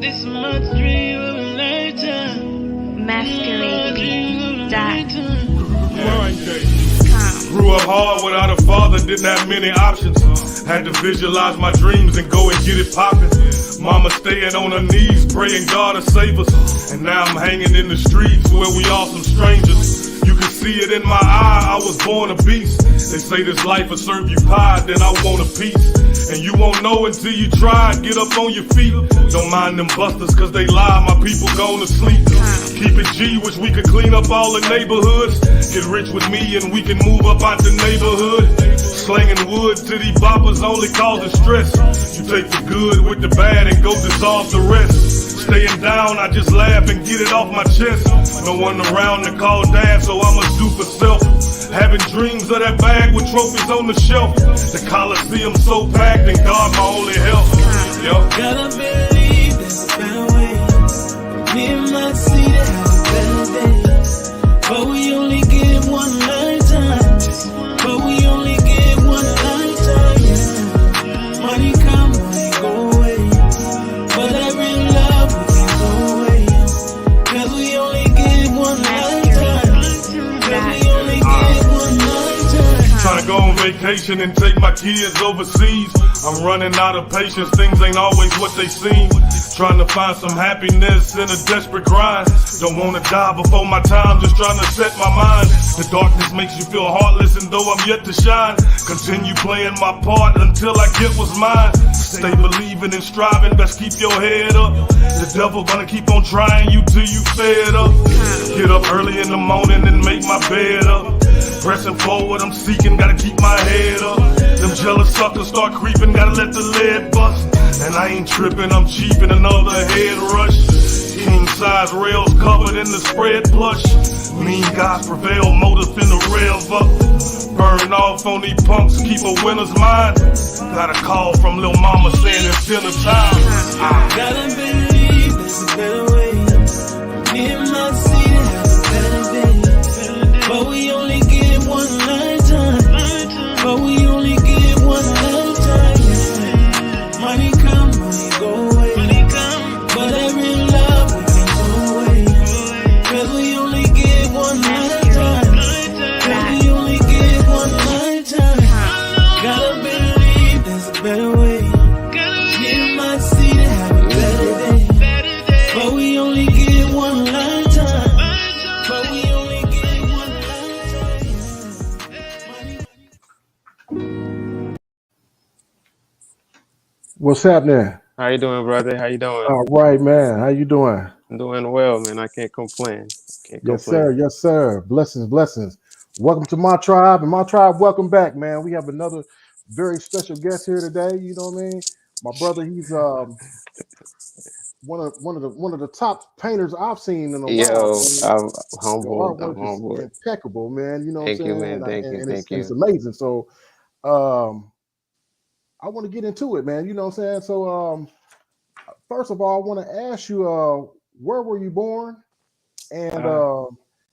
This much dream of a lifetime. Grew up hard without a father, didn't have many options. Had to visualize my dreams and go and get it poppin'. Mama staying on her knees, praying God to save us. And now I'm hanging in the streets where we all some strangers. You can see it in my eye, I was born a beast. They say this life will serve you pie, then I want a piece. And you won't know until you try, get up on your feet. Don't mind them busters cause they lie, my people gone to sleep. Keep it G, wish we could clean up all the neighborhoods. Get rich with me and we can move up out the neighborhood. Slanging wood to these boppers only causing stress. You take the good with the bad and go dissolve the rest. Staying down, I just laugh and get it off my chest. No one around to call dad, so I'ma do for self. Having dreams of that bag with trophies on the shelf. The Coliseum so packed and God my only help. Gotta believe there's a better way. Me might see that have better days, but we only get one lifetime. But we only get one lifetime. Yeah. Money come, money go away, but that real love we can't go away. Cause we only get one lifetime. Cause we only get one lifetime. Trying to go on vacation and take my kids overseas. I'm running out of patience, things ain't always what they seem. Trying to find some happiness in a desperate grind. Don't wanna die before my time, just trying to set my mind. The darkness makes you feel heartless and though I'm yet to shine, continue playing my part until I get what's mine. Stay believing and striving, best keep your head up. The devil gonna keep on trying you till you fed up. Get up early in the morning and make my bed up. Pressing forward, I'm seeking, gotta keep my head up. Them jealous suckers start creeping, gotta let the lead bust. And I ain't tripping, I'm cheap in another head rush. King size rails covered in the spread plush. Mean guys prevail, motor finna rev up. burn off on these punks, keep a winner's mind. Got a call from Lil Mama saying it's dinner time. Gotta believe there's a better way. Me and my city have a better day. But we only get one lifetime. But we only get one lifetime. Money come, money go away. But that real love we can't go away. Cause we only get one lifetime. Cause we only get one lifetime. Gotta believe there's a better way. Me and my city have a better day. But we only get one lifetime. But we only get one lifetime. What's happening? How you doing, brother? How you doing? All right, man. How you doing? I'm doing well, man. I can't complain. Yes, sir. Yes, sir. Blessings, blessings. Welcome to my tribe, and my tribe, welcome back, man. We have another very special guest here today. You know what I mean? My brother, he's one of the top painters I've seen in a Yo, while. I'm Your humbled. I'm artwork is humbled. impeccable, man. You know Thank what you, I'm saying? man. Thank you. And Thank you. it's amazing. So, I want to get into it, man. You know what I'm saying? So, first of all, I want to ask you, where were you born? And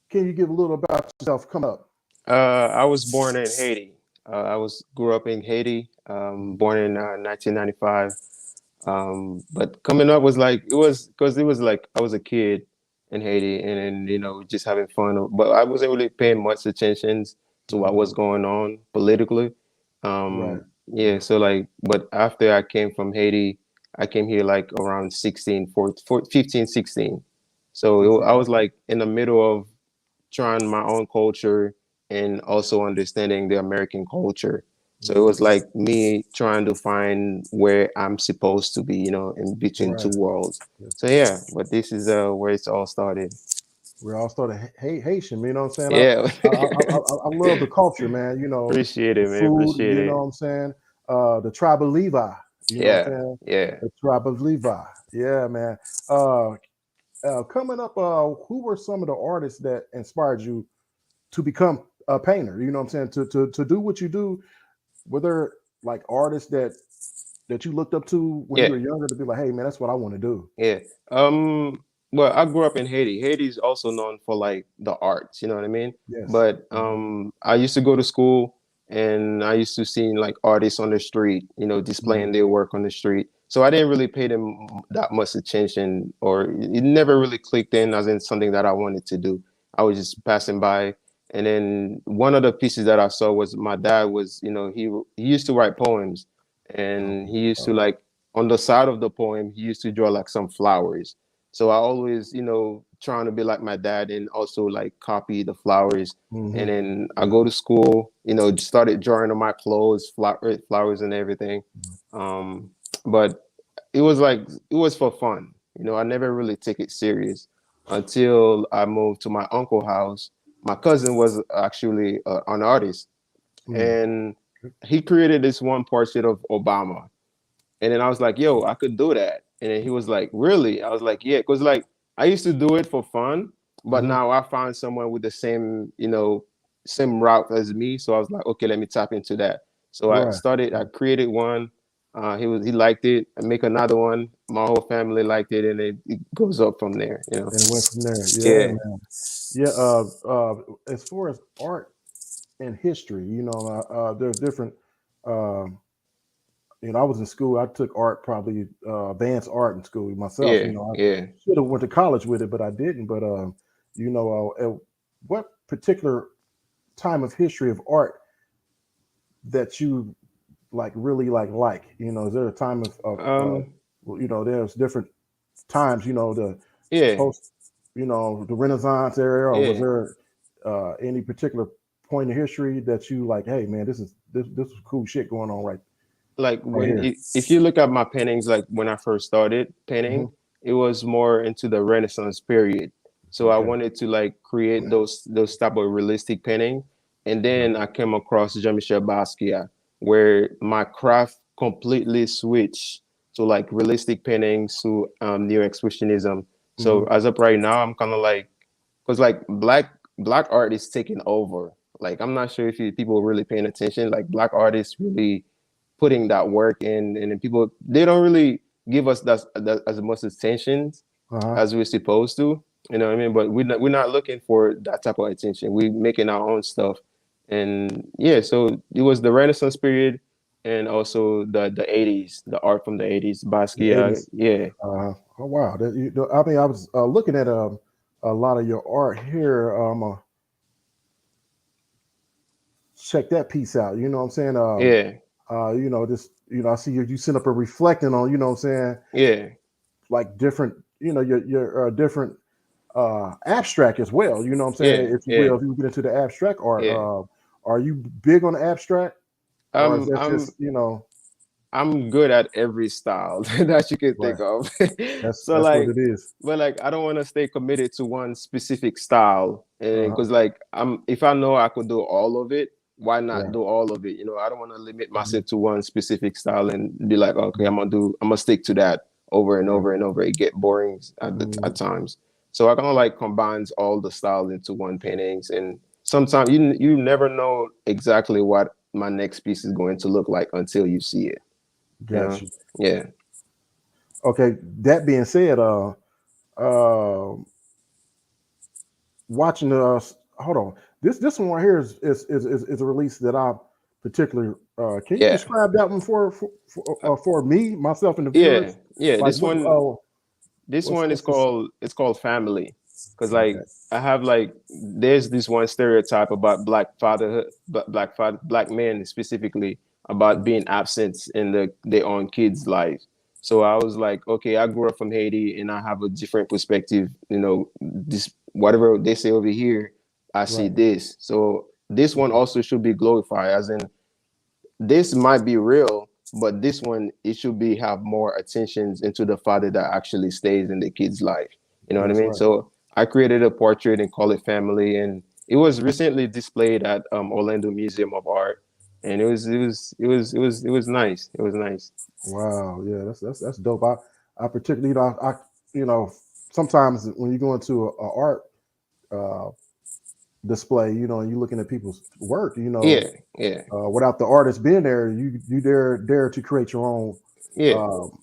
can you give a little about yourself? Come up. I was born in Haiti. Grew up in Haiti. Born in 1995. But coming up was like it was like I was a kid in Haiti, and just having fun. But I wasn't really paying much attention to what was going on politically. Right. Yeah. So like, but after I came from Haiti, I came here like around 16, 15, 16. So I was like in the middle of trying my own culture and also understanding the American culture. So it was like me trying to find where I'm supposed to be, in between two worlds. So yeah, but this is where it's all started. We all started Haitian, you know what I'm saying? Yeah. I love the culture, man. Appreciate it, man. Food, Appreciate you it. know what I'm saying? The tribe of Levi, you know what I'm saying? Yeah. The tribe of Levi. Yeah, man. Coming up, who were some of the artists that inspired you to become a painter? You know what I'm saying? To do what you do. Were there like artists that you looked up to when you were younger to be like, hey man, that's what I want to do? Yeah. Well, I grew up in Haiti. Haiti is also known for like the arts, you know what I mean? Yes. But I used to go to school and I used to see like artists on the street, displaying their work on the street. So I didn't really pay them that much attention, or it never really clicked in as in something that I wanted to do. I was just passing by. And then one of the pieces that I saw was my dad was, he used to write poems, and he used to like on the side of the poem, he used to draw like some flowers. So I always, trying to be like my dad and also like copy the flowers. And then I go to school, started drawing on my clothes, flowers and everything. But it was for fun. I never really take it serious until I moved to my uncle's house. My cousin was actually an artist, and he created this one portrait of Obama. And then I was like, yo, I could do that. And then he was like, really? I was like, yeah, because like I used to do it for fun, but now I found someone with the same, same route as me. So I was like, okay, let me tap into that. So I created one. He liked it. I make another one. My whole family liked it, and it goes up from there. And it went from there. Yeah, man. Yeah. As far as art and history, there's different. I was in school. I took art, probably advanced art in school myself. I should have went to college with it, but I didn't. But what particular time of history of art that you like really like? Is there a time of there's different times. Post, the Renaissance era, or was there any particular point in history that you like? Hey, man, this is cool shit going on right. Like if you look at my paintings, like when I first started painting, it was more into the Renaissance period. So I wanted to like create those type of realistic painting. And then I came across Jean-Michel Basquiat, where my craft completely switched to like realistic paintings to neo-expressionism. So as of right now, I'm kind of like, because like black art is taking over. Like I'm not sure if people are really paying attention. Like Black artists really putting that work in, and then people they don't really give us that as much attention as we're supposed to. You know what I mean? But we're not looking for that type of attention. We're making our own stuff, and yeah. So it was the Renaissance period, and also the 80s, the art from the 80s, The Basquiat. 80s. Yeah. Oh wow! I mean, I was looking at a lot of your art here. Check that piece out. You know what I'm saying? Yeah. Just I see you sitting up and reflecting on. You know what I'm saying? Yeah. Like different. Your different abstract as well. You know what I'm Yeah. saying? If you Yeah. will, if you get into the abstract art, Yeah. are you big on the abstract, or is I'm that I'm just I'm good at every style that you can think right? of. So That's what like, it is. but like I don't want to stay committed to one specific style, and Uh-huh. because like if I know I could do all of it, why not Right. do all of it? I don't want to limit Mhm. myself to one specific style and be like, okay, I'm gonna stick to that over and Right. over and over. It get boring Mhm. at times. So I kind of like combines all the styles into one paintings, and sometimes you never know exactly what my next piece is going to look like until you see it. You Got know? you. Yeah. Okay. That being said, uh, watching hold on. This one right here is a release that I particularly. Can you Yeah. describe that one for me, myself, and the Yeah. viewers? Yeah. Like what? This one is What's this? called Family. Cause like Okay. I have like there's this one stereotype about black fatherhood, black men specifically about being absent in their own kids' lives. So I was like, okay, I grew up from Haiti and I have a different perspective. This whatever they say over here, I see Right. this. So this one also should be glorified, as in this might be real, but this one it should be have more attentions into the father that actually stays in the kid's life. You know what I That's mean? right. So I created a portrait and call it Family, and it was recently displayed at Orlando Museum of Art, and it was nice. It was nice. Wow. Yeah. That's dope. I particularly I sometimes when you go into a art uh, display, and you're looking at people's work, Yeah, yeah, without the artist being there, you dare to create yeah, um,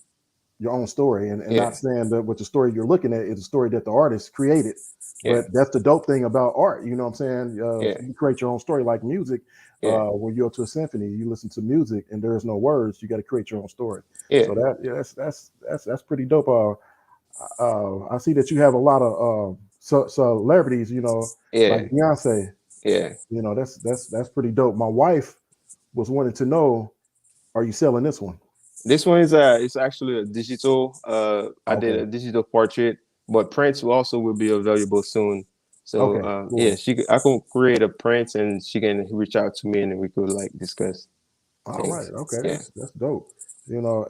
your own story, and yeah, not saying that what the story you're looking at is a story that the artist created, yeah, but that's the dope thing about art. You know what I'm saying? yeah, You create your own story, like music. yeah, When you go to a symphony, you listen to music, and there's no words. You got to create your own story. yeah, So that's pretty dope. I see that you have a lot of celebrities. Like yeah, Beyonce. yeah. That's pretty dope. My wife was wanting to know, are you selling this one? This one is it's actually a digital. I did Okay. a digital portrait, but prints will be available soon. So Okay. yeah, Cool. I can create a print and she can reach out to me and we could like discuss All right. things. Okay. Yeah, That's dope.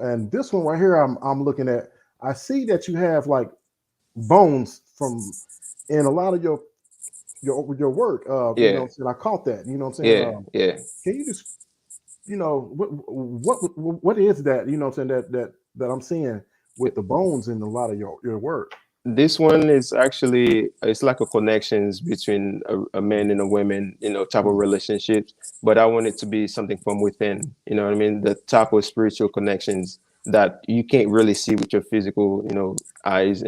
And this one right here, I'm looking at. I see that you have like bones from in a lot of your work. yeah, I caught that. You know what I'm saying? yeah, yeah. Can you just what is that? You know what I'm saying that I'm seeing with the bones in a lot of your work. This one is actually it's like a connections between a man and a woman, type of Mm, relationships. But I want it to be something from within. You know what I mean? The type of spiritual connections that you can't really see with your physical, eyes.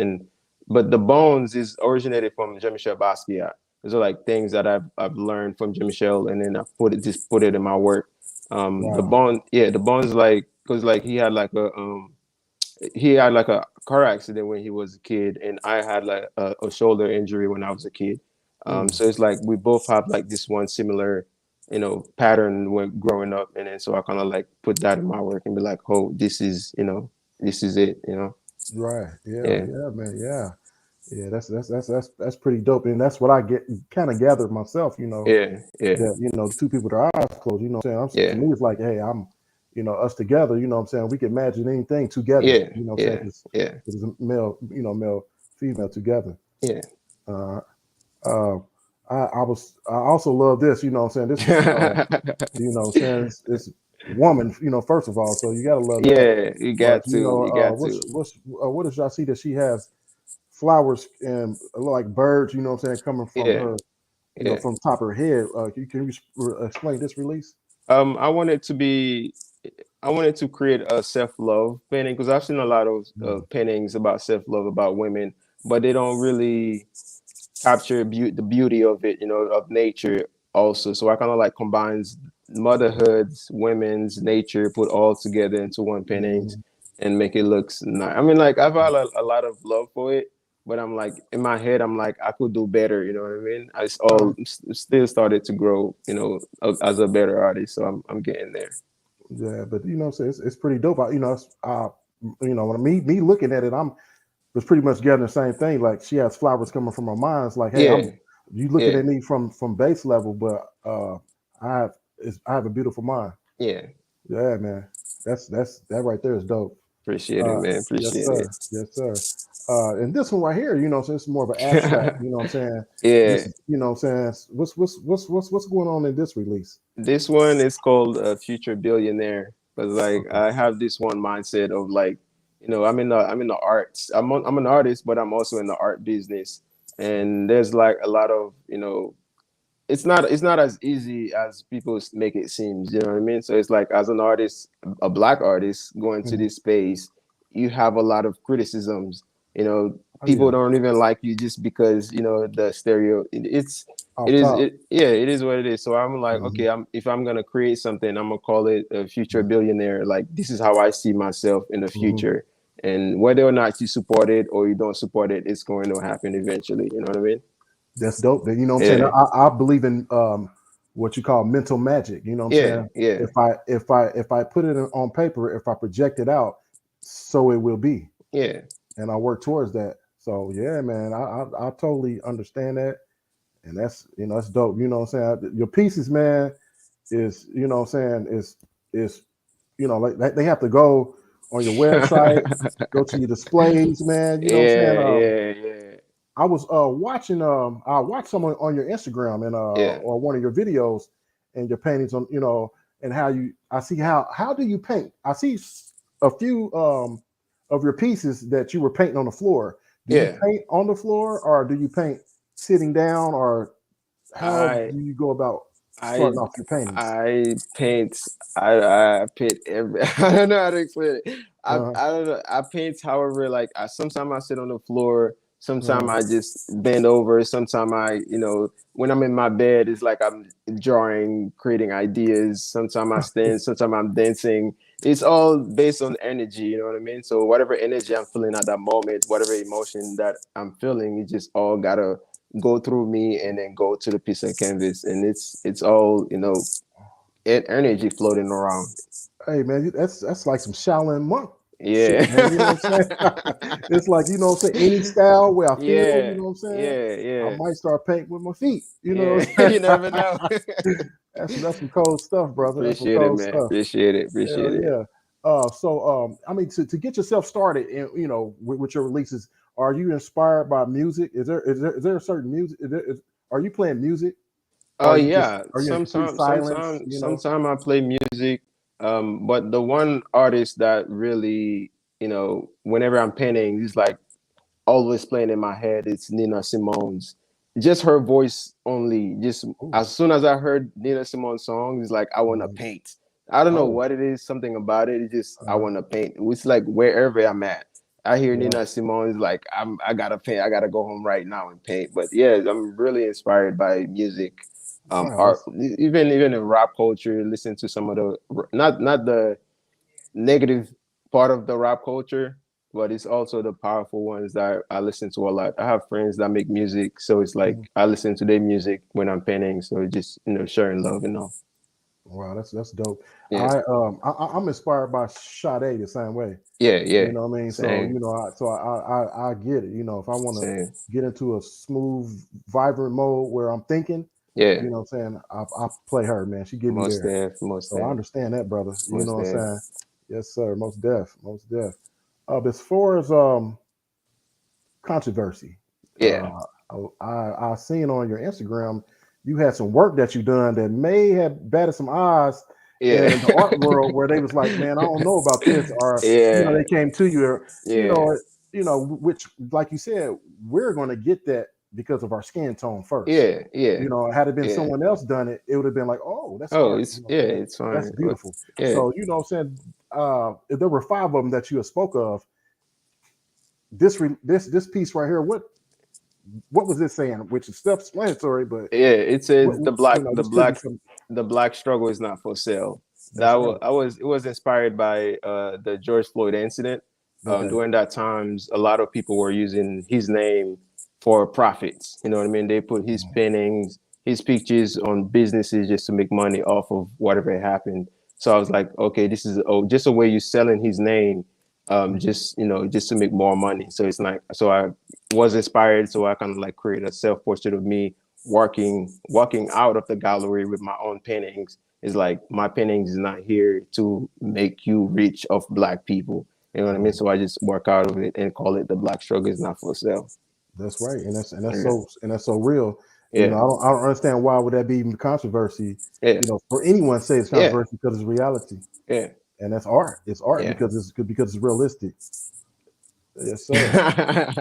But the bones is originated from Jean-Michel Basquiat. Those are like things that I've learned from Jean-Michel, and then I put it in my work. wow. The bones like because like he had like a car accident when he was a kid, and I had like a shoulder injury when I was a kid. Mm, So it's like we both have like this one similar, pattern when growing up, and then so I kind of like put that in my work and be like, oh, this is it, right. Yeah. yeah, Yeah, man. Yeah. Yeah. That's pretty dope, and that's what I get kind of gathered myself. yeah, yeah, That the two people with their eyes closed. You know what I'm saying? To yeah, me, it's like, hey, I'm, us together. You know what I'm saying? We can imagine anything together. yeah, You know what I'm saying? yeah, Because yeah, it's male, female together. yeah. Uh, uh, I also love this. You know what I'm saying? This is what I'm saying? It's woman. First of all, so you got to love that. Yeah, But you got to. what does y'all see that she has flowers and like birds? You know what I'm saying? Coming from Yeah, her you know, from the top of her head. Can you explain this release? I wanted to be, I wanted to create a self-love painting because I've seen a lot of paintings about self-love about women, but they don't really capture the beauty of it, you know, of nature also. So I kind of like combines motherhoods, women's, nature, put all together into one paintings and make it look nice. I mean, like I've had a lot of love for it, but I'm like in my head, I'm like I could do better. You know what I mean? I just all still started to grow, you know, as a better artist. So I'm getting there. Yeah, but you know, it's pretty dope. You know, you know, when me looking at it, was pretty much getting the same thing. Like she has flowers coming from her mind. It's like, hey, you looking at me from base level, but I have a beautiful mind. Yeah, man. That right there is dope. Appreciate it, man. Appreciate it. Yes, sir. And this one right here, you know, so it's more of an abstract. You know what I'm saying? Yeah. You know what I'm saying? What's going on in this release? This one is called Future Billionaire because like I have this one mindset of like, you know, I'm in the arts. I'm an artist, but I'm also in the art business. And there's like a lot of, you know, it's not as easy as people make it seem. You know what I mean? So it's like as an artist, a Black artist going to this space, you have a lot of criticisms. You know, people don't even like you just because, you know, the stereo. It is what it is. So I'm like, okay, if I'm gonna create something, I'm gonna call it a future billionaire. Like this is how I see myself in the future. And whether or not you support it or you don't support it, it's going to happen eventually. You know what I mean? That's dope. You know what I'm saying? I believe in what you call mental magic. You know what I'm saying? Yeah. If I put it on paper, if I project it out, so it will be. Yeah. And I work towards that. So yeah, man, I totally understand that. And that's, you know, that's dope. You know what I'm saying? Your pieces, man, is, you know what I'm saying, is you know, like they have to go on your website, go to your displays, man. You know what I'm saying? Yeah. I was watching I watched someone on your Instagram and or one of your videos and your paintings on, you know, and I see how do you paint? I see a few of your pieces that you were painting on the floor. Do you paint on the floor or do you paint sitting down, or how do you go about starting off your paintings? I paint every I don't know how to explain it. I don't know. I paint however, like sometimes I sit on the floor. Sometimes I just bend over. Sometimes you know, when I'm in my bed, it's like I'm drawing, creating ideas. Sometimes I stand, sometimes I'm dancing. It's all based on energy, you know what I mean? So whatever energy I'm feeling at that moment, whatever emotion that I'm feeling, it just all gotta go through me and then go to the piece of canvas. And it's all, you know, energy floating around. Hey man, that's like some Shaolin monk. Yeah. Shit, man, you know what I'm saying? It's like, you know what I'm saying, any style where I feel, you know what I'm saying? Yeah. I might start painting with my feet. You know what I'm saying? You never know. That's some cold stuff, brother. Appreciate it, man. Appreciate it. Yeah. So I mean, to get yourself started in, you know, with your releases, are you inspired by music? Is there a certain music? Are you playing music? Oh yeah. Sometimes I play music. But the one artist that really, you know, whenever I'm painting, he's like always playing in my head, it's Nina Simone's. Just her voice only. Just as soon as I heard Nina Simone's song, it's like I want to paint. I don't know what it is, something about it. It's just I want to paint. It's like wherever I'm at, I hear Nina Simone, it's like I gotta paint. I gotta go home right now and paint. But yeah, I'm really inspired by music. Art, even in rap culture, listen to some of the not the negative part of the rap culture, but it's also the powerful ones that I listen to a lot. I have friends that make music, so it's like I listen to their music when I'm painting. So just, you know, sharing love and all. Wow, that's dope. Yeah. I'm inspired by Sade the same way. Yeah. You know what I mean? Same. So, you know, I get it. You know, if I want to get into a smooth, vibrant mode where I'm thinking, you know what I'm saying, I play her, man. She give me there. So I understand that, brother. You know what I'm saying? Yes, sir. Most def. As far as controversy, I seen on your Instagram you had some work that you done that may have batted some eyes in the art world, where they was like, man, I don't know about this, or you know, they came to you, or, you know, which, like you said, we're going to get because of our skin tone first. Yeah, yeah. You know, had it been Yeah. someone else done it, it would have been like, oh, that's Oh, art. it's You know, yeah, it's fine. that's beautiful. Yeah. So, you know what I'm saying? If there were 5 of them that you spoke of, this piece right here, what was it saying? Which is self-explanatory, but Yeah, it says you know, this could be some, the black struggle is not for sale. that's right. It was inspired by the George Floyd incident. Okay. During that times, a lot of people were using his name for profits. You know what I mean? They put his paintings, his pictures on businesses just to make money off of whatever happened. So I was like, okay, this is just a way you're selling his name, just, you know, just to make more money. So it's like, so I was inspired. So I kind of like created a self portrait of me walking out of the gallery with my own paintings. It's like my paintings is not here to make you rich of black people. You know what I mean? So I just work out of it and call it the black struggle is not for sale. That's right, and that's so real. Yeah. You know, I don't understand why would that be even controversy. Yeah. You know, for anyone to say it's controversy because it's reality. Yeah. And that's art. It's art because it's realistic. Yes, sir.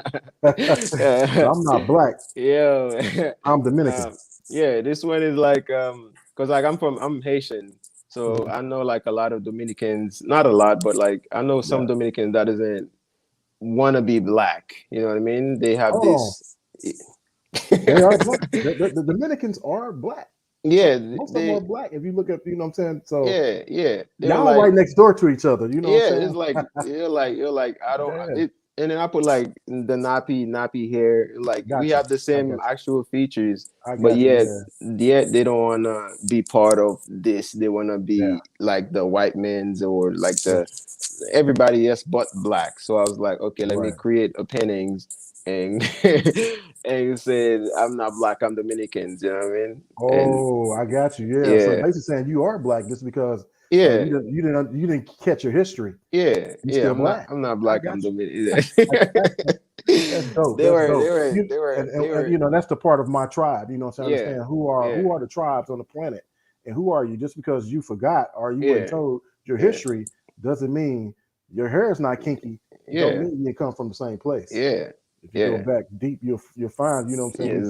I'm not black. Yeah. I'm Dominican. Yeah, this one is like because like I'm Haitian. So I know like a lot of Dominicans, not a lot, but like I know some Dominicans that doesn't want to be black. You know what I mean? They have this. They are black. The Dominicans are black. Yeah, most of them are black. If you look at, you know what I'm saying? So yeah. Y'all like, right next door to each other. You know what I'm saying? It's like you're like I don't. And then I put like the nappy hair. Like we have the same actual features, but yet they don't want to be part of this. They want to be like the white men's or like the everybody else but black. So I was like, okay, let me create a paintings and and said I'm not black, I'm Dominicans. You know what I mean? Oh, I got you. Yeah. So basically saying you are black just because. You didn't catch your history. Yeah, I'm not black. I'm Dominican. That's dope. They were. You know, that's the part of my tribe. You know, so I understand who are the tribes on the planet, and who are you? Just because you forgot or you weren't told your history doesn't mean your hair is not kinky. Don't mean you come from the same place. Yeah. If you go back deep, you'll find. You know what I'm saying?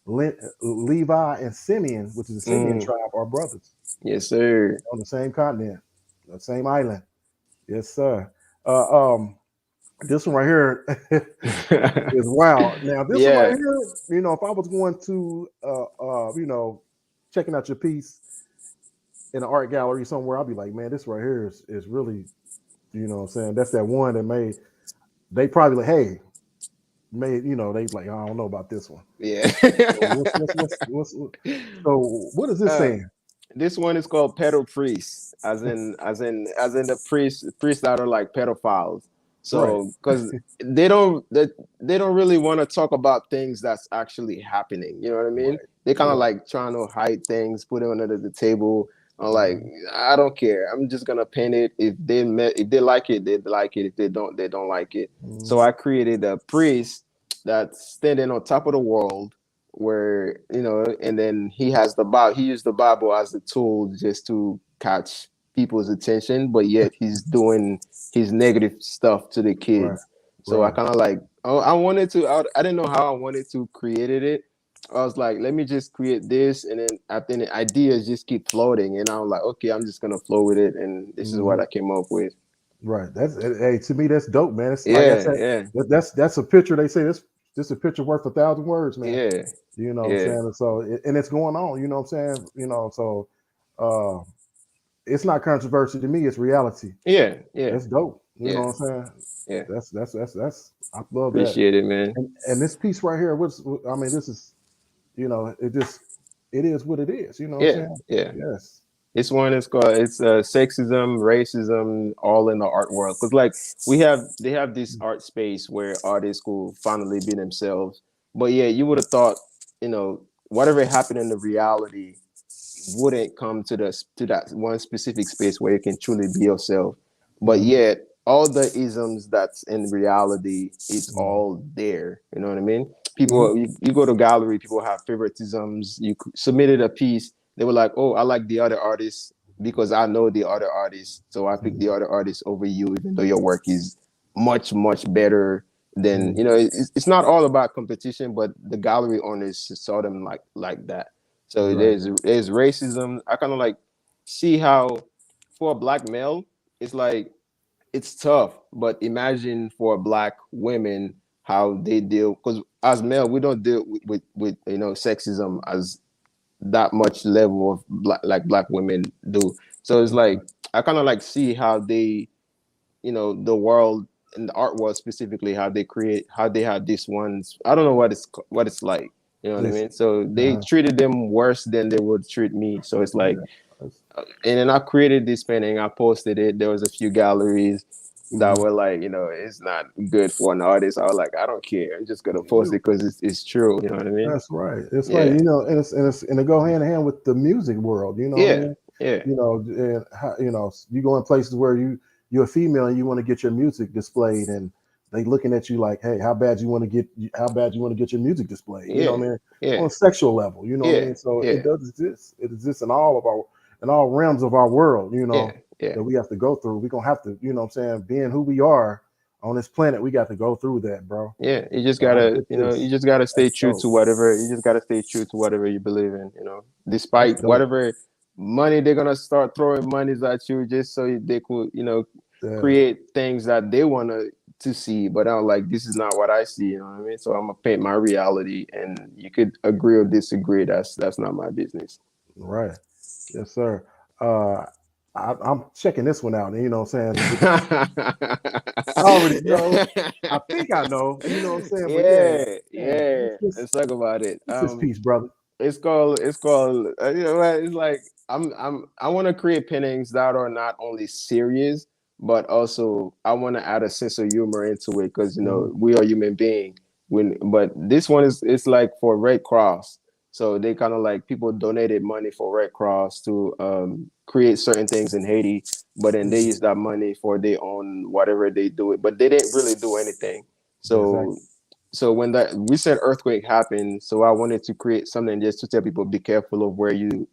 Yes, Levi and Simeon, which is the Simeon tribe, are brothers. Yes, sir. On the same continent, the same island. Yes, sir. This one right here is wild. Now, this one right here, you know, if I was going to, you know, checking out your piece in an art gallery somewhere, I'll be like, man, this right here is really, you know what I'm saying? That's that one that they probably like, hey, you know, they like, I don't know about this one. Yeah. So what is this saying? This one is called pedo priests, as in the priests that are like pedophiles. So because they don't really want to talk about things that's actually happening. You know what I mean? They kind of like trying to hide things, put it under the table. I'm like, I don't care. I'm just gonna paint it. If they like it, they like it. If they don't like it. So I created a priest that's standing on top of the world, where, you know, and then he has the Bible. He used the Bible as a tool just to catch people's attention, but yet he's doing his negative stuff to the kids. So I kind of like, I didn't know how I wanted to create it. I was like, let me just create this, and then after the ideas just keep floating, and I was like, okay, I'm just gonna flow with it, and this is what I came up with. Right. To me, that's dope, man. It's like I said, that's a picture. They say this a picture worth 1,000 words, man. Yeah. You know what I'm saying? So and it's going on, you know what I'm saying? You know, so it's not controversy to me, it's reality. Yeah. That's dope. You know what I'm saying? Yeah. That's I love Appreciate it, man. And this piece right here, this is, you know, it is what it is, you know what I'm saying? Yeah. Yes. This one is called sexism, racism, all in the art world. Because like they have this art space where artists could finally be themselves. But yeah, you would have thought, you know, whatever happened in the reality wouldn't come to that one specific space where you can truly be yourself. But yet all the isms that's in reality, it's all there. You know what I mean? People, you go to a gallery, people have favoritisms. You submitted a piece. They were like, oh, I like the other artist because I know the other artist. So I pick the other artist over you, even though your work is much, much better. then it's not all about competition, but the gallery owners saw them like that. So Right. there's racism. I kind of like see how for a black male, it's like it's tough, but imagine for black women how they deal, because as male we don't deal with sexism as that much level of black women do. So it's like I kind of like see how they, the world and the art world specifically, how they have these ones. I don't know what it's like. You know what I This, mean? So they treated them worse than they would treat me. So it's like, and then I created this painting. I posted it. There was a few galleries that were like, it's not good for an artist. I was like, I don't care. I'm just gonna post it because it's true. You know what I mean? That's right. It's Yeah. right. And it go hand in hand with the music world. You know what I mean? Yeah. And how, you go in places where you're a female and you want to get your music displayed, and they looking at you like, hey, how bad you want to get your music displayed? You know what I mean? Yeah. On a sexual level. You know what I mean? So it does exist. It exists in all realms of our world. That we have to go through. We're gonna have to, being who we are on this planet, we got to go through that, bro. Yeah, you just gotta, you just gotta stay true to whatever. You just gotta stay true to whatever you believe in. Despite whatever money they're gonna start throwing monies at you, just so they could, create things that they want to see. But I'm like, this is not what I see. You know what I mean? So I'm gonna paint my reality, and you could agree or disagree. That's not my business. Right. Yes, sir. I'm checking this one out. You know what I'm saying? I already know. I think I know. You know what I'm saying? Yeah. Let's talk about it. This piece, brother. It's called. It's like I want to create paintings that are not only serious, but also I want to add a sense of humor into it, because we are human beings. But this one it's like for Red Cross. So they kind of like, people donated money for Red Cross to create certain things in Haiti, but then they use that money for their own whatever they do it, but they didn't really do anything. So so when that recent earthquake happened, so I wanted to create something just to tell people, be careful of where you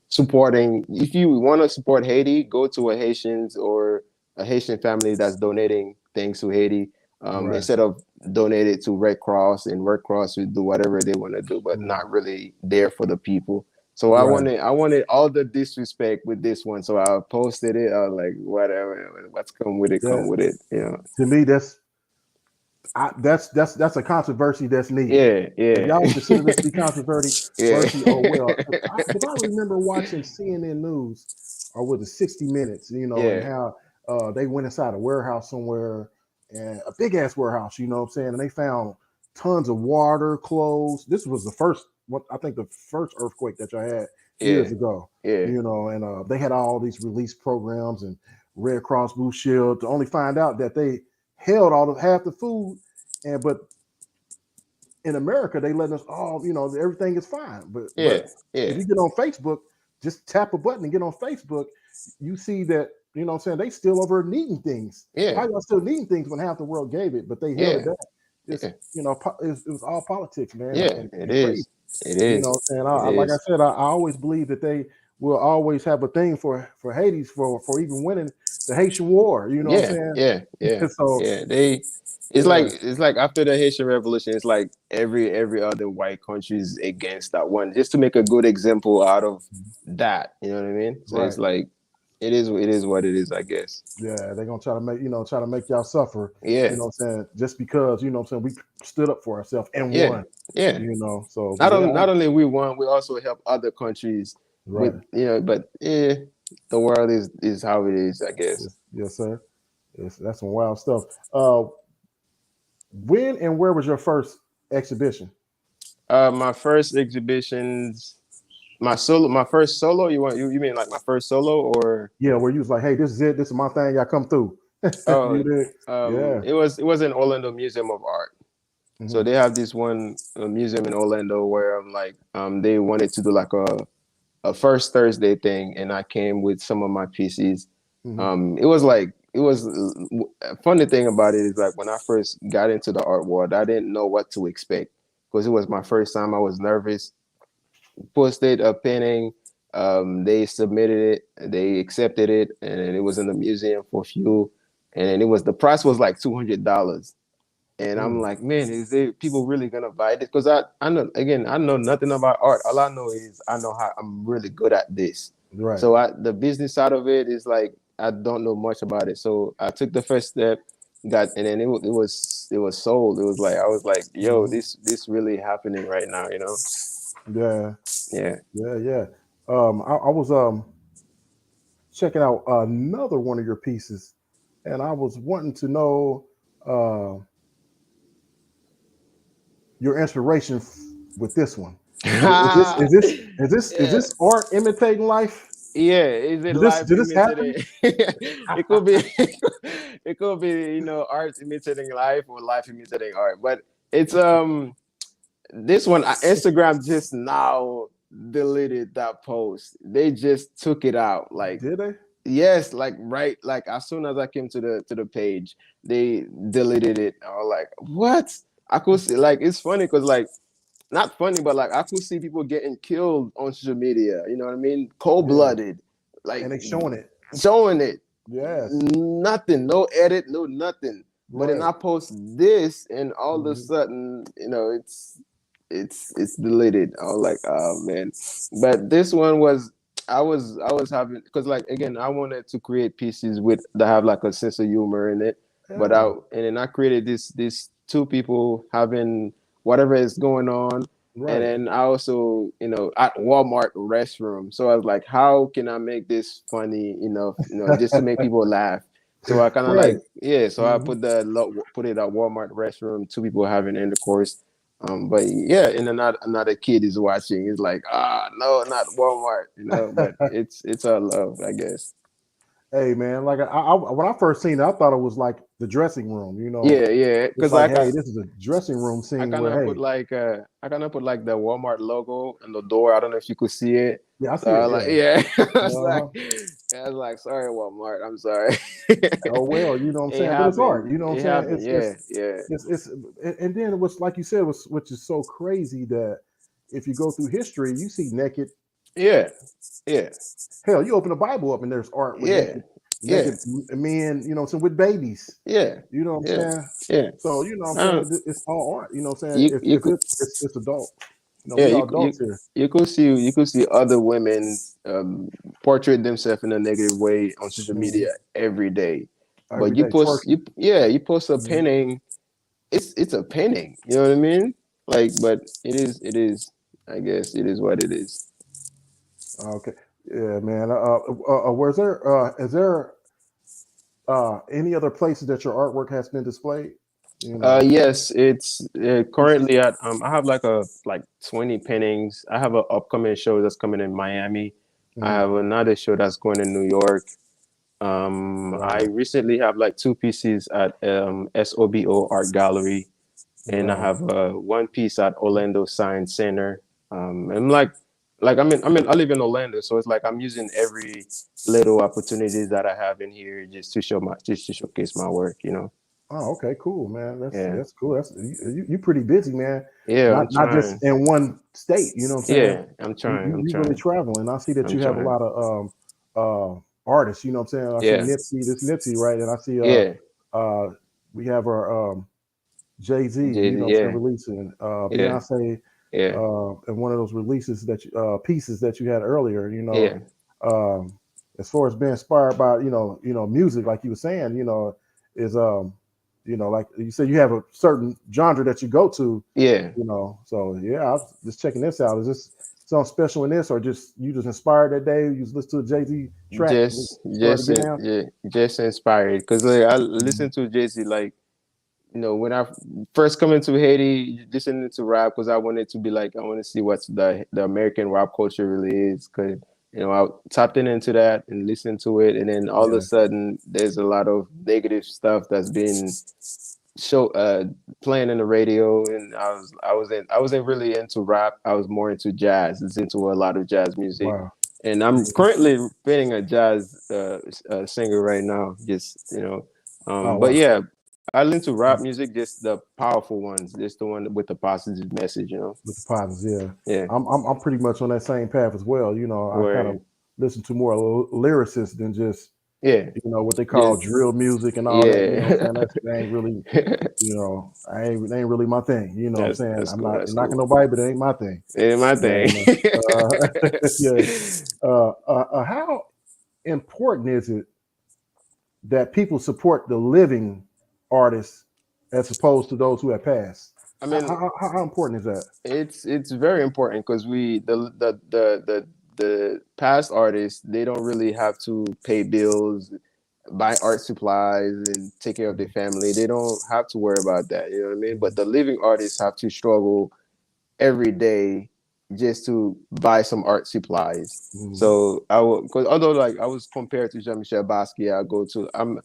supporting. If you want to support Haiti, go to a Haitians or a Haitian family that's donating things to Haiti. Instead of donate it to Red Cross, and Red Cross would do whatever they want to do, but not really there for the people. So I wanted all the disrespect with this one. So I posted it. I was like, whatever, what's come with it, come with it. To me, that's a controversy that's needed. Yeah. If y'all consider this to be controversy, oh well. Because I remember watching CNN News, or was it 60 Minutes, and how they went inside a warehouse somewhere, and a big ass warehouse, you know what I'm saying? And they found tons of water, clothes. This was the first earthquake that y'all had years ago. And they had all these relief programs and Red Cross Blue Shield, to only find out that they held half the food. But in America, they let us all, everything is fine. But if you get on Facebook, just tap a button and get on Facebook, you see that, you know what I'm saying, they still over needing things. How y'all still needing things when half the world gave it, but they held it back? It was all politics, man. It is. You know what I'm saying? Like I said, I always believe that they will always have a thing for Haiti for even winning the Haitian War. You know what I'm saying? So it's like after the Haitian Revolution, it's like every other white country is against that one, just to make a good example out of that. You know what I mean? So it's like, it is what it is, I guess. Yeah, they're gonna try to make y'all suffer. Yeah. You know what I'm saying? Just because, you know what I'm saying, we stood up for ourselves and won. Yeah. So not only we won, we also help other countries with, but the world is how it is, I guess. Yes, sir. That's some wild stuff. When and where was your first exhibition? My first exhibitions. My first solo. You mean like my first solo, or where you was like, hey, this is it. This is my thing. I come through. It was in Orlando Museum of Art. So they have this one museum in Orlando where they wanted to do like a first Thursday thing, and I came with some of my pieces. It was a funny thing about it is, like, when I first got into the art world, I didn't know what to expect, because it was my first time. I was nervous. Posted a painting, they submitted it, they accepted it, and it was in the museum for a few, and the price was like $200, And I'm like, man, is there people really gonna buy this? Because I know nothing about art. All I know is I know how I'm really good at this. Right. So the business side of it is like I don't know much about it. So I took the first step, and then it was sold. It was like I was like, yo, this really happening right now, you know? Yeah. Yeah. Yeah. Yeah. I was checking out another one of your pieces, and I was wanting to know your inspiration with this one. Is this art imitating life? Yeah, is it life Did this happen? imitating? It could be, it could be, you know, art imitating life or life imitating art. But it's this one, Instagram just now deleted that post. They just took it out. Like, Did they? yes, like right, like as soon as I came to the page, they deleted it. I was like, what? I could see, like, it's funny because like not funny, but like I could see people getting killed on social media. You know what I mean? Cold-blooded, like And they showing it. showing it. Yes. Nothing, no edit, no nothing. But then I post this, and all of a sudden, you know, it's deleted. I was like, oh man. But this one was I was having, because like again, I wanted to create pieces that have like a sense of humor in it. But Yeah. and then I created this two people having whatever is going on. Right. And then I also, you know, at Walmart restroom. So I was like, how can I make this funny enough, you know, just to make people laugh? So I kind of Right. like, yeah. So I put it at Walmart restroom, two people having intercourse. But yeah, and another kid is watching. It's like, no, not Walmart, you know. But it's all love, I guess. Hey man, like when I first seen it, I thought it was like the dressing room, you know. Yeah. Because like, hey, this is a dressing room scene. I kind where, of put like the Walmart logo on the door. I don't know if you could see it. Yeah, I see it. Like, yeah. I was like, sorry, Walmart. I'm sorry. Oh well, you know what I'm saying. But it's art, you know what I'm saying. It's and then what's like you said, which is so crazy that if you go through history, you see naked. Yeah. Hell, you open the Bible up and there's art with naked men, you know, with babies. Yeah. You know what I'm saying? Yeah. So you know what I'm saying, it's all art. You know what I'm saying? It's adult. You know, we all adults here. You could see other women portray themselves in a negative way on social media every day. But you post a painting, it's a painting. You know what I mean? Like, but it is. I guess it is what it is. Okay. Yeah, man. Is there any other places that your artwork has been displayed? You know? Yes, it's currently at I have like 20 paintings. I have an upcoming show that's coming in Miami. I have another show that's going in New York. I recently have like 2 pieces at SOBO Art Gallery, and I have one piece at Orlando Science Center. And I live in Orlando, so it's like I'm using every little opportunities that I have in here just to showcase my work, you know. Oh, okay, cool, man. That's cool. That's you pretty busy, man. Yeah, not just in one state. You know what I'm saying? Yeah, I'm trying. You really traveling. I see that you have a lot of artists. You know what I'm saying? I see Nipsey, right? And I see we have our Jay-Z, you know, releasing Beyonce. And one of those releases that pieces that you had earlier, you know, as far as being inspired by, you know, music, like you were saying, you know, is you know, like you said, you have a certain genre that you go to, you know. So yeah, I was just checking this out. Is this something special in this, or just you just inspired that day? You just listen to a Jay-Z track, just inspired, because like I listen to Jay-Z like, you know, when I first come into Haiti, listening to rap, because I wanted to be like, I want to see what the American rap culture really is. Because, you know, I tapped into that and listened to it. And then all of a sudden, there's a lot of negative stuff that's been playing in the radio. And I wasn't really into rap. I was more into jazz. It's into a lot of jazz music. Wow. And I'm currently being a jazz singer right now. Just, you know, but yeah. I listen to rap music, just the powerful ones, just the one with the positive message, you know. With the positives, yeah. I'm pretty much on that same path as well. You know, I kind of listen to more lyricists than just, Yeah. You know what they call Just drill music and all that. You know what I'm saying? That ain't really, yeah. you know, it ain't really my thing. You know what I'm saying? That's I'm cool. not That's knocking cool. nobody, but it ain't my thing. Yeah, my thing. And yeah, how important is it that people support the living artists as opposed to those who have passed? I mean, How important is that? it's very important because the past artists, they don't really have to pay bills, buy art supplies, and take care of their family. They don't have to worry about that. You know what I mean? But the living artists have to struggle every day just to buy some art supplies. Mhm. So I will, because although like I was compared to Jean-Michel Basquiat, I go to I'm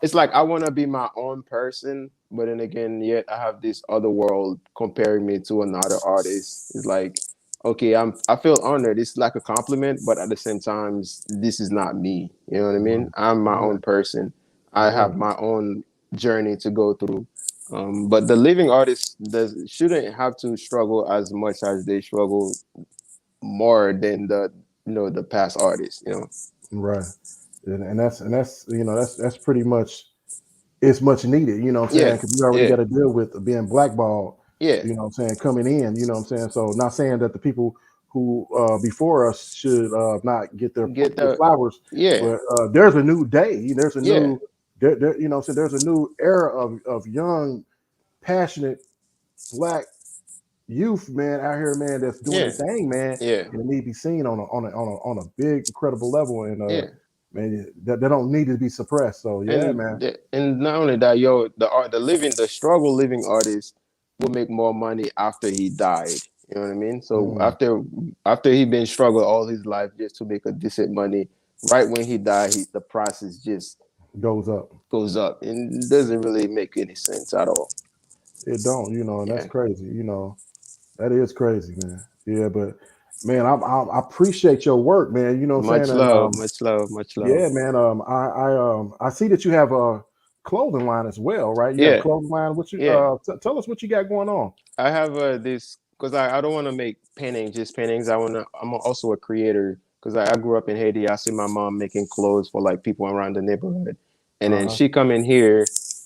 it's like I want to be my own person, but then again, yet I have this other world comparing me to another artist. It's like, okay, I feel honored. It's like a compliment, but at the same time, this is not me. You know what I mean? Right, I'm my right, own person. I right. have my own journey to go through. But the living artist shouldn't have to struggle as much as they struggle more than the past artists. Right. And that's you know that's pretty much it's much needed, you know what I'm saying? Yeah, Because we already yeah, got to deal with being blackballed, yeah. you know what I'm saying, coming in, you know what I'm saying? So not saying that the people who before us should not get Get their the flowers, yeah. but there's a new day, there's a Yeah, new you know, so there's a new era of young, passionate black youth, man, out here, man, that's doing yeah, their thing, man, yeah, and it need to be seen on a big, incredible level, and yeah. man, that they don't need to be suppressed. So yeah, man. And not only that, yo, the struggle living artist will make more money after he died. You know what I mean? So Mm, after he been struggled all his life just to make a decent money, right when he died, the prices just goes up. goes up, and it doesn't really make any sense at all. It don't, you know, and that's Yeah, crazy. You know, that is crazy, man. Yeah, but man, I appreciate your work, man. You know what I'm much saying? And love, much love, much love. yeah, man. I see that you have a clothing line as well, right? You have a Yeah, clothing line. What you yeah. tell us what you got going on? I have this because I don't want to make paintings, just paintings. I'm also a creator because I grew up in Haiti. I see my mom making clothes for like people around the neighborhood, and then Uh-huh. she come in here,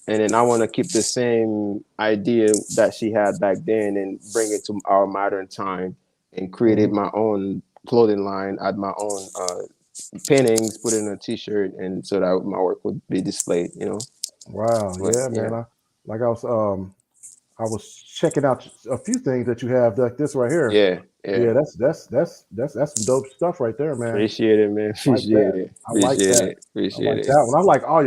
and then I want to keep the same idea that she had back then and bring it to our modern time and created Hmm. my own clothing line, add my own paintings, put it in a T-shirt, and so that my work would be displayed. Wow. But Yeah, man. yeah, Like I was checking out a few things that you have like this right here. yeah, yeah. Yeah, that's some dope stuff right there, man. Appreciate it, man. Like Appreciate that. it. I like Appreciate that. it. I Appreciate like it. that one. I like all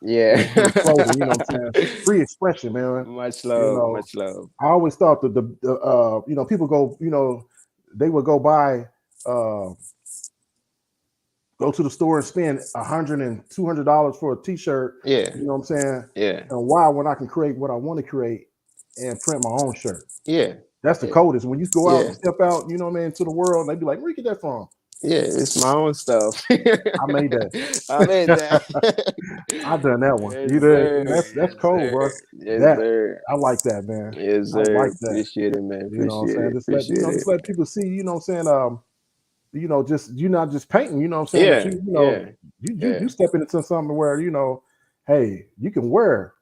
Yeah. your clothing. You know what I'm saying? Free expression, man. Much You love. know, Much love. I always thought that you know, people go, you know, they would go buy, uh, go to the store and spend $100 and $200 for a T-shirt. Yeah. You know what I'm saying? Yeah. And why when I can create what I want to create and print my own shirt? Yeah. That's the Yeah. coldest. When you go out Yeah. and step out, you know what I mean, to the world, and they be like, "Where you get that from?" Yeah. It's my own stuff. I made that. I made that. I done that one. Yes, You did. sir. That's Yes, cold, bro. sir. Yes, That sir. I like that, man. Yes, I sir. like that. Appreciate it, man. You know what I'm Appreciate saying? it. Just let Appreciate it. just let people see. You know what I'm saying? You know, just you're not just painting. You know what I'm saying? But Yeah. you know, Yeah. you Yeah. step into something where you know, hey, you can wear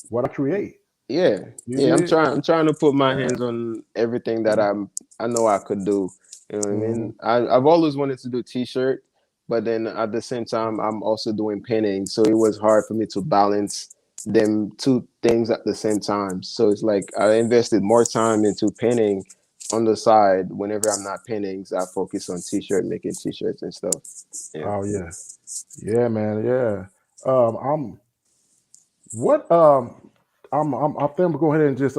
what I create. Yeah, You yeah. I'm did. trying. I'm trying to put my Yeah. hands on everything that I know I could do. You know what I Hmm. mean? I've always wanted to do T-shirt, but then at the same time, I'm also doing painting. So it was hard for me to balance them two things at the same time. So it's like I invested more time into painting on the side. Whenever I'm not painting, so I focus on T-shirt, making T-shirts and stuff. Yeah. Oh yeah, yeah, man, yeah. I'm what I think I'm gonna go ahead and just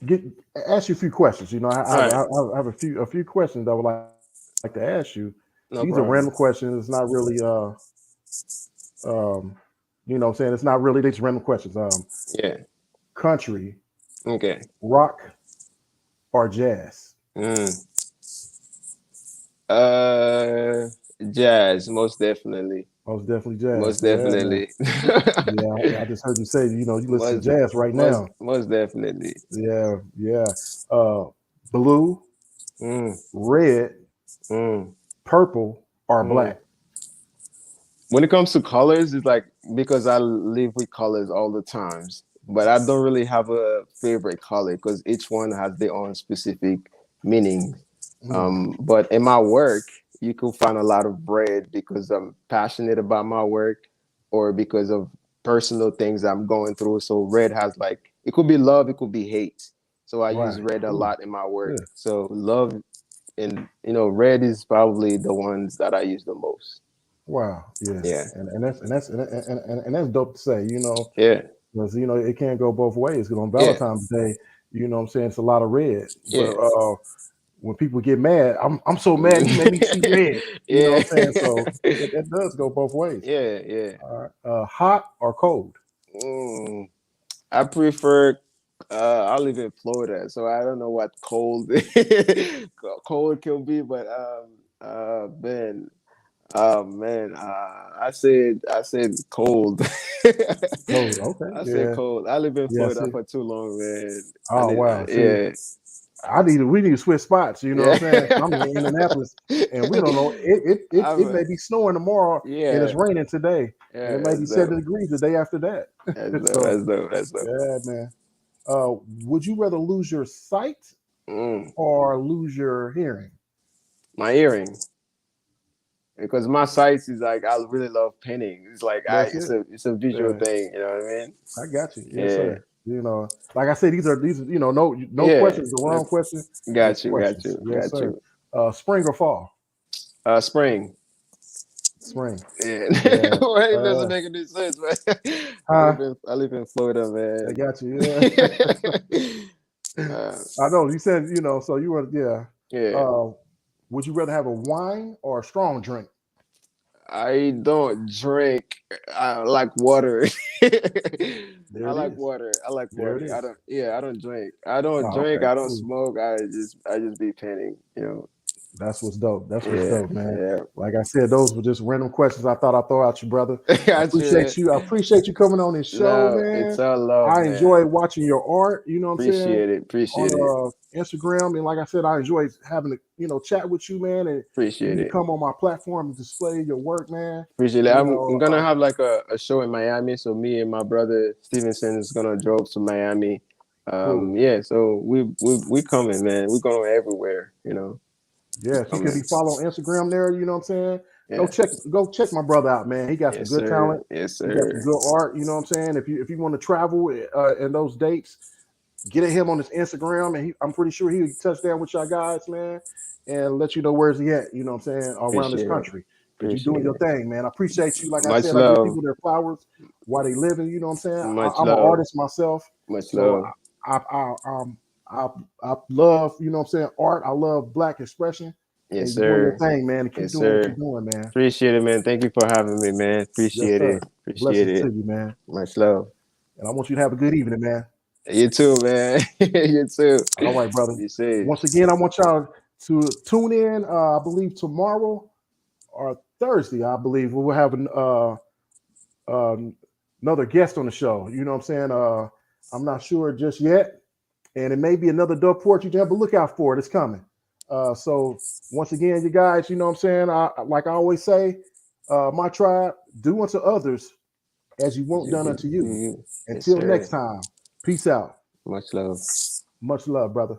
get ask you a few questions. You know, All right. I have a few questions I would like to ask you. No These are problem. random questions. It's not really um you know what I'm saying, it's not really these random questions. Yeah. Country, Okay. rock, or jazz? Mm. Uh, Jazz, most definitely. Most definitely jazz. Most Yeah, man. definitely. Yeah, I just heard you say, you know, you listen to most, jazz right now. most definitely. Yeah, yeah. Uh Blue, Mm. red, purple, or Mm. black. When it comes to colors, it's like because I live with colors all the times, but I don't really have a favorite color because each one has their own specific meaning. But in my work, you could find a lot of red because I'm passionate about my work or because of personal things I'm going through. So red has like it could be love, it could be hate. So I use Right. red a Cool. lot in my work. Yeah. So love and red is probably the ones that I use the most. Wow. Yeah. Yeah. And that's dope to say. You know, Yeah. because it can't go both ways. Because on Yeah. Valentine's Day, you know what I'm saying, it's a lot of red. Yeah. But when people get mad, I'm so mad you made me see red. You know Yeah. what I'm saying? So it does go both ways. Yeah. Yeah. All right. Hot or cold? Mm, I prefer. I live in Florida, so I don't know what cold cold can be, but man, man, I said cold. Cold. Okay. I said Yeah. cold. I live in Yeah. Florida See. for too long, man. Oh wow. See. Yeah, We need to switch spots. You know yeah. what I'm saying? I'm in Indianapolis, and we don't know. It may be snowing tomorrow, and Yeah, it's raining today, and yeah. it may be That's 70 dope. degrees the day after that. That's dope. So That's dope. That's dope. yeah, man. Would you rather lose your sight Mm, or lose your hearing? my earring. Because my sights is like I really love painting. It's like That's it. it's a visual Yeah, thing. You know what I mean? I got you. Yes, Yeah, sir. You know, like I said, these are no yeah. questions. The wrong question. It's Got you. Got questions. you. Yes, Got sir. you. Spring or fall? Spring. Spring. Yeah, Yeah. well, it doesn't make any sense, man. Huh? I live in Florida, I man. got you. Yeah. uh, I know you said so you were yeah, Uh, would you rather have a wine or a strong drink? I don't drink. I like water. There I it like is. water. I like There it water. is. I don't. Yeah, I don't drink. I don't Oh, drink. okay, I don't cool. smoke. I just be painting. You know. That's what's dope. That's what's Yeah, dope, man. yeah. Like I said, those were just random questions I thought I'd throw out you, brother. I Got you, man. appreciate you. I appreciate you coming on this show, No, it's man. all love, I man. enjoy watching your art. You know what I'm saying? Appreciate it. Appreciate it. On Instagram, and like I said, I enjoy having to chat with you, man. And Appreciate you to it. come on my platform and display your work, man. Appreciate it. You I'm know, gonna have like a show in Miami. So me and my brother Stevenson is gonna drove to Miami. cool. Yeah. So we coming, man. We going everywhere. You know. Yes, you can Coming. be following Instagram there. You know what I'm saying? Yeah. Go check my brother out, man. He got some Yes, good sir. talent. Yes, He got some sir. good art. You know what I'm saying? If you want to travel in those dates, get at him on his Instagram, and I'm pretty sure he'll touch down with y'all guys, man, and let you know where's he at. You know what I'm saying? Around this Appreciate it. country. But you doing Appreciate your it. thing, man. I appreciate you. Like I Much said, I give love. people their flowers while they living. You know what I'm saying? Much I'm an love. artist myself, Much so love. I love you know what I'm saying art. I love Black expression. Yes, And you're doing your sir. thing, man. And keep Yes, doing what sir. you're doing, man. Appreciate it, man. Thank you for having me, man. Yes, Appreciate sir. it. Appreciate Blessings to it. you, man. Much love. And I want you to have a good evening, man. You too, man. You too. All right, brother. You safe. Once again, I want y'all to tune in. I believe tomorrow or Thursday, I believe we will have another guest on the show. You know what I'm saying? I'm not sure just yet. And it may be another dope port. You have to look out for it. It's coming. So once again, you guys, you know what I'm saying? Like I always say, my tribe, do unto others as you want done unto you. Yes, Until sir. next time, peace out. Much love. Much love, brother.